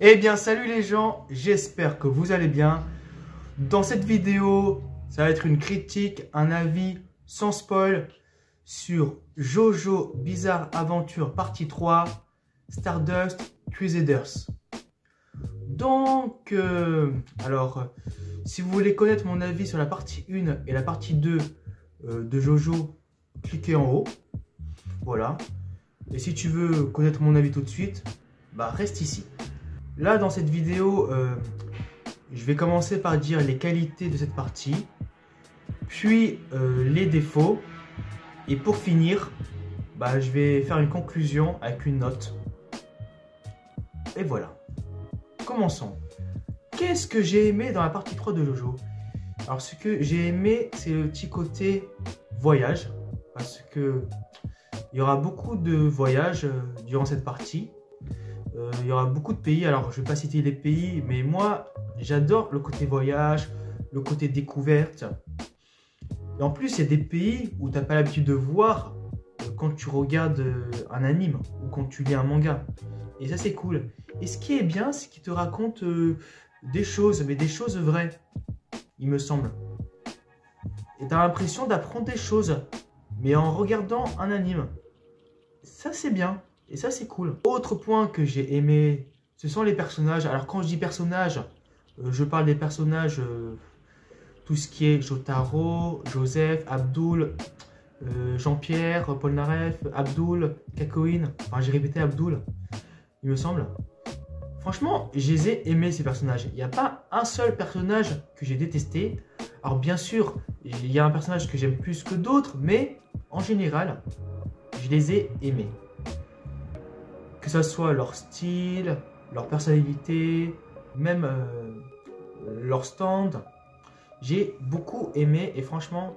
Eh bien salut les gens, j'espère que vous allez bien. Dans cette vidéo, ça va être une critique, un avis sans spoil sur JoJo Bizarre Adventure partie 3, Stardust Crusaders. Donc, si vous voulez connaître mon avis sur la partie 1 et la partie 2 de JoJo, cliquez en haut. Voilà. Et si tu veux connaître mon avis tout de suite, bah reste ici. Là, dans cette vidéo, je vais commencer par dire les qualités de cette partie, puis les défauts, et pour finir, bah, je vais faire une conclusion avec une note. Et voilà. Commençons. Qu'est-ce que j'ai aimé dans la partie 3 de JoJo? Alors, ce que j'ai aimé, c'est le petit côté voyage, parce que il y aura beaucoup de voyages durant cette partie. Il y aura beaucoup de pays, alors je ne vais pas citer les pays, mais moi j'adore le côté voyage, le côté découverte. Et en plus, il y a des pays où tu n'as pas l'habitude de voir quand tu regardes un anime ou quand tu lis un manga. Et ça, c'est cool. Et ce qui est bien, c'est qu'il te raconte des choses, mais des choses vraies, il me semble. Et tu as l'impression d'apprendre des choses, mais en regardant un anime. Ça, c'est bien. Et ça, c'est cool. Autre point que j'ai aimé, ce sont les personnages. Alors, quand je dis personnages, je parle des personnages, tout ce qui est Jotaro, Joseph, Abdul, Jean-Pierre, Polnareff, Abdul, Kakoin. Enfin, j'ai répété Abdul, il me semble. Franchement, je les ai aimés, ces personnages. Il n'y a pas un seul personnage que j'ai détesté. Alors, bien sûr, il y a un personnage que j'aime plus que d'autres, mais en général, je les ai aimés. Que ce soit leur style, leur personnalité, même leur stand. J'ai beaucoup aimé et franchement,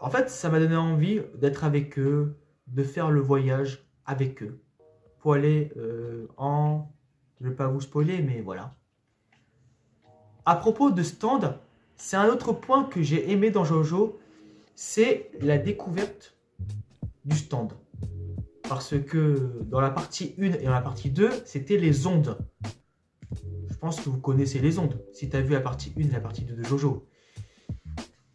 en fait, ça m'a donné envie d'être avec eux, de faire le voyage avec eux. Pour aller je ne vais pas vous spoiler, mais voilà. À propos de stand, c'est un autre point que j'ai aimé dans JoJo, c'est la découverte du stand. Parce que dans la partie 1 et dans la partie 2, c'était les ondes. Je pense que vous connaissez les ondes, si tu as vu la partie 1 et la partie 2 de JoJo.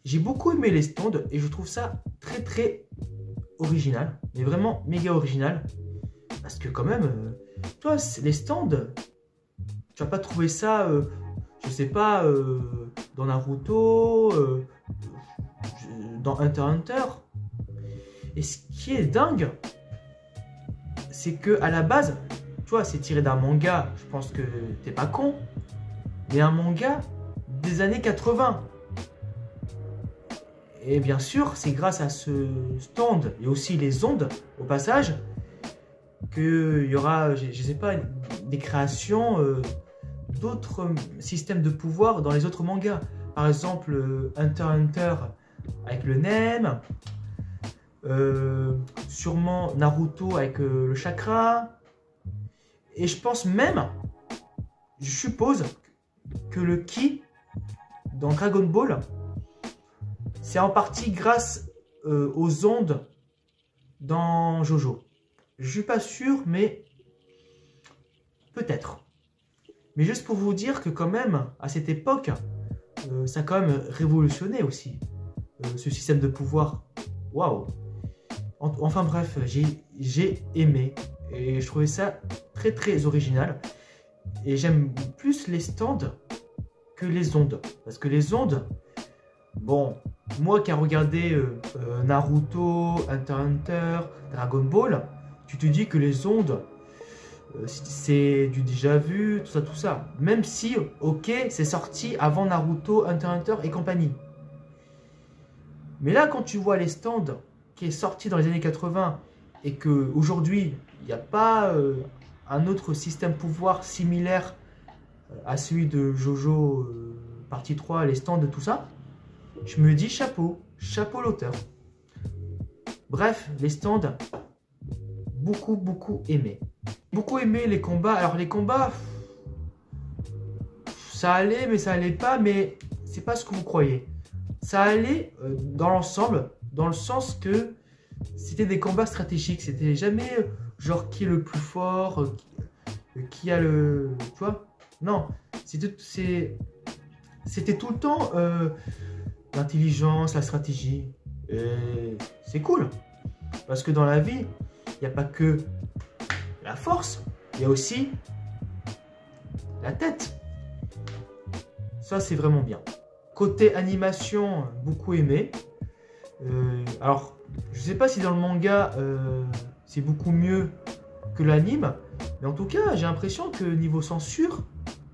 J'ai beaucoup aimé les stands et je trouve ça très très original. Mais vraiment méga original. Parce que quand même, toi, les stands, tu vas pas trouver ça, je sais pas, dans Naruto, dans Hunter x Hunter. Et ce qui est dingue, c'est que à la base, tu vois, c'est tiré d'un manga, je pense que t'es pas con, mais un manga des années 80. Et bien sûr, c'est grâce à ce stand et aussi les ondes, au passage, qu'il y aura, je sais pas, des créations d'autres systèmes de pouvoir dans les autres mangas. Par exemple, Hunter x Hunter avec le NEM. Sûrement Naruto avec le chakra. Et je pense même, je suppose que le ki dans Dragon Ball, c'est en partie grâce aux ondes dans JoJo. Je suis pas sûr, mais peut-être. Mais juste pour vous dire que quand même, à cette époque, ça a quand même révolutionné aussi ce système de pouvoir. Waouh! Enfin bref, j'ai aimé et je trouvais ça très très original. Et j'aime plus les stands que les ondes. Parce que les ondes, bon, moi qui ai regardé Naruto, Hunter x Hunter, Dragon Ball, tu te dis que les ondes, c'est du déjà vu, tout ça. Même si, ok, c'est sorti avant Naruto, Hunter x Hunter et compagnie. Mais là, quand tu vois les stands qui est sorti dans les années 80 et qu'aujourd'hui, il n'y a pas un autre système pouvoir similaire à celui de JoJo partie 3, les stands, tout ça, je me dis chapeau, chapeau l'auteur. Bref, les stands, beaucoup aimé. Beaucoup aimé les combats. Alors les combats, ça allait mais ça allait pas, mais c'est pas ce que vous croyez. Ça allait dans l'ensemble, dans le sens que c'était des combats stratégiques. C'était jamais genre qui est le plus fort, qui a le... Tu vois? Non, c'était tout le temps l'intelligence, la stratégie. Et c'est cool. Parce que dans la vie, il n'y a pas que la force, il y a aussi la tête. Ça, c'est vraiment bien. Côté animation, beaucoup aimé. Alors, je sais pas si dans le manga, c'est beaucoup mieux que l'anime. Mais en tout cas, j'ai l'impression que niveau censure,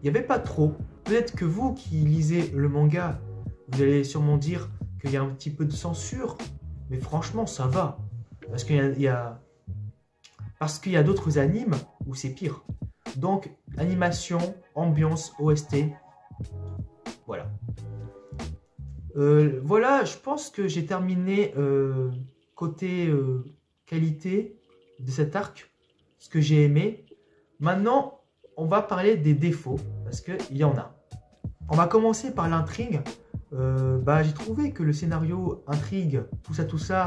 il n'y avait pas trop. Peut-être que vous qui lisez le manga, vous allez sûrement dire qu'il y a un petit peu de censure. Mais franchement, ça va. Parce qu'il y a d'autres animes où c'est pire. Donc, animation, ambiance, OST. Voilà. Voilà, je pense que j'ai terminé côté qualité de cet arc, ce que j'ai aimé. Maintenant, on va parler des défauts, parce qu'il y en a. On va commencer par l'intrigue. J'ai trouvé que le scénario, intrigue, tout ça,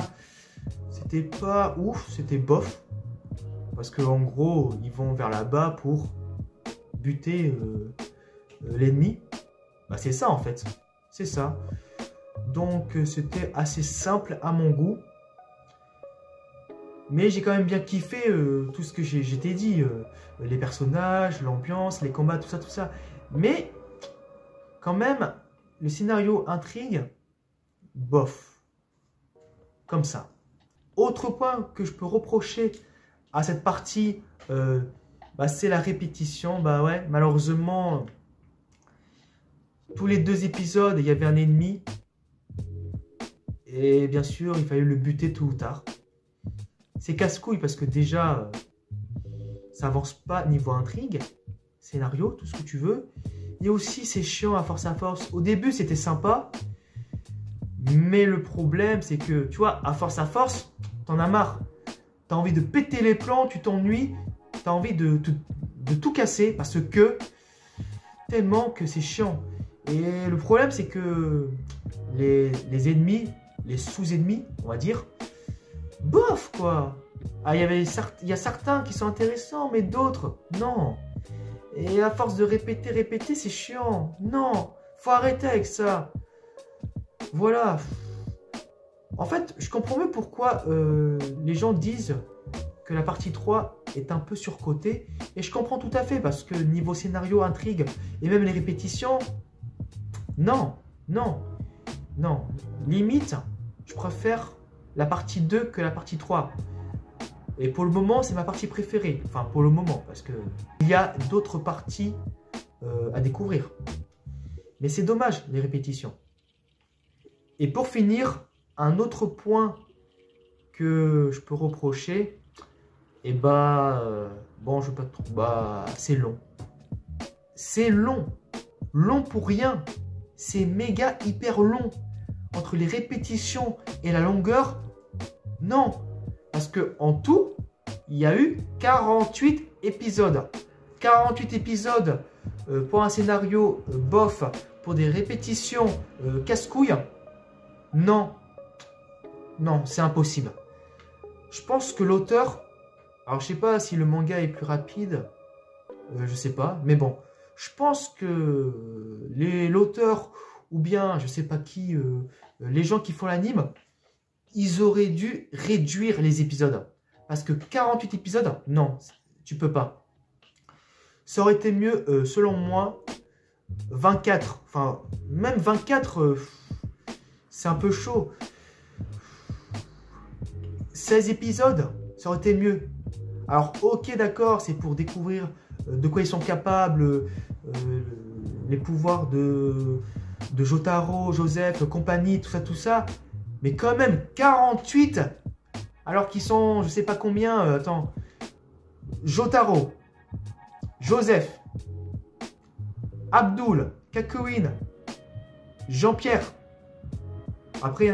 c'était pas ouf, c'était bof. Parce qu'en gros, ils vont vers là-bas pour buter l'ennemi. C'est ça en fait, c'est ça. Donc c'était assez simple à mon goût. Mais j'ai quand même bien kiffé tout ce que j'étais dit. Les personnages, l'ambiance, les combats, tout ça. Mais quand même, le scénario intrigue, bof. Comme ça. Autre point que je peux reprocher à cette partie, c'est la répétition. Ouais, malheureusement, tous les 2 épisodes, il y avait un ennemi. Et bien sûr, il fallait le buter tôt ou tard. C'est casse-couille parce que déjà, ça avance pas niveau intrigue, scénario, tout ce que tu veux. Et aussi, c'est chiant à force. Au début, c'était sympa. Mais le problème, c'est que, tu vois, à force, t'en as marre. T'as envie de péter les plombs, tu t'ennuies. T'as envie de tout casser parce que tellement que c'est chiant. Et le problème, c'est que les ennemis, les sous-ennemis, on va dire, bof quoi. Il y a certains qui sont intéressants, mais d'autres, non. Et à force de répéter, c'est chiant. Non, faut arrêter avec ça. Voilà. En fait, je comprends mieux pourquoi les gens disent que la partie 3 est un peu surcotée. Et je comprends tout à fait, parce que niveau scénario, intrigue, et même les répétitions, non. Limite, je préfère la partie 2 que la partie 3. Et pour le moment, c'est ma partie préférée. Enfin, pour le moment, parce que il y a d'autres parties à découvrir. Mais c'est dommage, les répétitions. Et pour finir, un autre point que je peux reprocher, je vais pas trop. C'est long. C'est long. Long pour rien. C'est méga hyper long. Entre les répétitions et la longueur, non. Parce que en tout, il y a eu 48 épisodes. 48 épisodes pour un scénario bof, pour des répétitions casse-couilles. Non, c'est impossible. Je pense que l'auteur... Alors, je sais pas si le manga est plus rapide. Je sais pas. Mais bon, je pense que l'auteur, ou bien, je sais pas qui, les gens qui font l'anime, ils auraient dû réduire les épisodes. Parce que 48 épisodes, non, tu peux pas. Ça aurait été mieux, selon moi, 24. Enfin, même 24, c'est un peu chaud. 16 épisodes, ça aurait été mieux. Alors, ok, d'accord, c'est pour découvrir de quoi ils sont capables, les pouvoirs de Jotaro, Joseph, compagnie, tout ça. Mais quand même, 48, alors qu'ils sont, je sais pas combien, attends, Jotaro, Joseph, Abdul, Kakouine, Jean-Pierre. Après,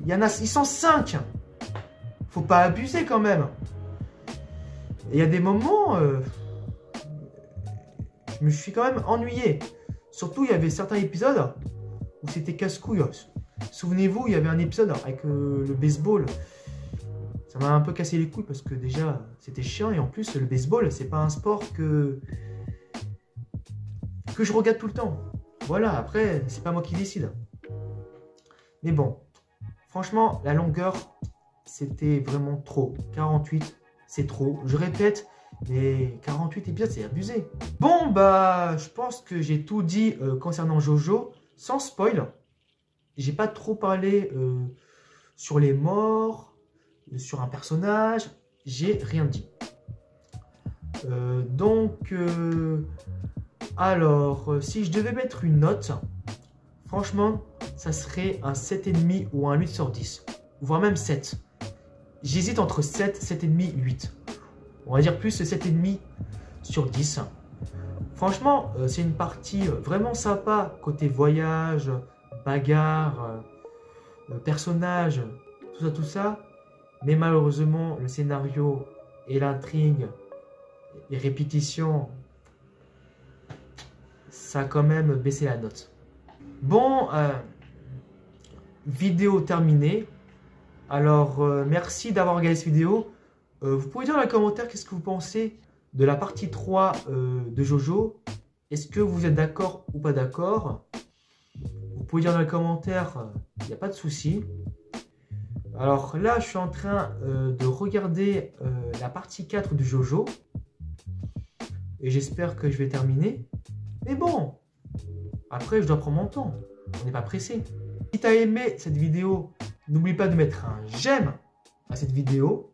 ils sont 5. Faut pas abuser quand même. Et il y a des moments, je me suis quand même ennuyé. Surtout, il y avait certains épisodes où c'était casse-couille. Souvenez-vous, il y avait un épisode avec le baseball. ça m'a un peu cassé les couilles parce que déjà c'était chiant et en plus le baseball c'est pas un sport que je regarde tout le temps. Voilà, après c'est pas moi qui décide. Mais bon, franchement la longueur c'était vraiment trop. 48 c'est trop. Je répète, mais 48 épisodes c'est abusé. Bon bah je pense que j'ai tout dit concernant Jojo sans spoil. J'ai pas trop parlé sur les morts, sur un personnage, j'ai rien dit. Alors, si je devais mettre une note, franchement, ça serait un 7,5 ou un 8 sur 10, voire même 7. J'hésite entre 7, 7,5, 8. On va dire plus 7,5 sur 10. Franchement, c'est une partie vraiment sympa, côté voyage, bagarre, personnage, tout ça. Mais malheureusement, le scénario et l'intrigue, les répétitions, ça a quand même baissé la note. Bon, vidéo terminée. Alors, merci d'avoir regardé cette vidéo. Vous pouvez dire dans les commentaires qu'est-ce que vous pensez de la partie 3 de Jojo. Est-ce que vous êtes d'accord ou pas d'accord? Vous pouvez dire dans les commentaires, il n'y a pas de souci. Alors là, je suis en train de regarder la partie 4 de Jojo. Et j'espère que je vais terminer. Mais bon, après, je dois prendre mon temps. On n'est pas pressé. Si tu as aimé cette vidéo, n'oublie pas de mettre un j'aime à cette vidéo.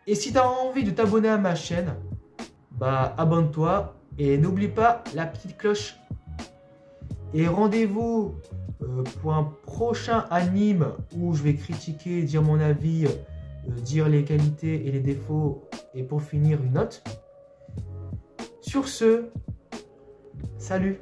Et si tu as envie de t'abonner à ma chaîne, bah abonne-toi. Et n'oublie pas la petite cloche. Et rendez-vous pour un prochain anime où je vais critiquer, dire mon avis, dire les qualités et les défauts et pour finir une note. Sur ce, salut!